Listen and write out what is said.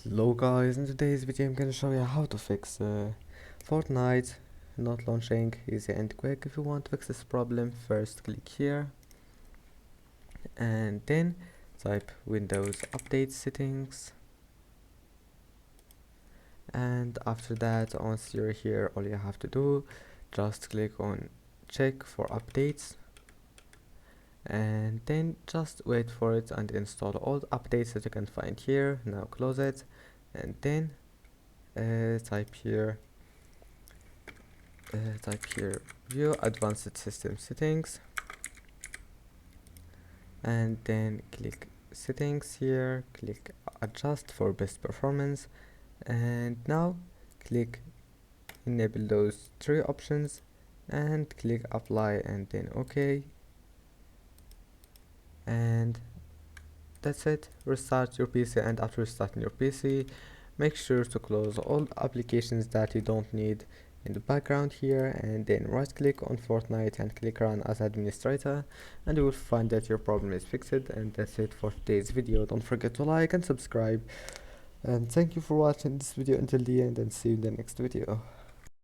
Hello guys, in today's video I'm gonna show you how to fix Fortnite not launching easy and quick. If you want to fix this problem, first click here and then type Windows Update Settings, and after that, once you're here, all you have to do just click on check for updates and then just wait for it and install all the updates that you can find here. Now close it and then type here view advanced system settings and then click settings here, click adjust for best performance, and now click enable those three options and click apply and then OK, and that's it. Restart your PC, and after restarting your PC, make sure to close all applications that you don't need in the background here, and then right click on Fortnite and click run as administrator, and you will find that your problem is fixed. And that's it for today's video. Don't forget to like and subscribe, and thank you for watching this video until the end, and see you in the next video.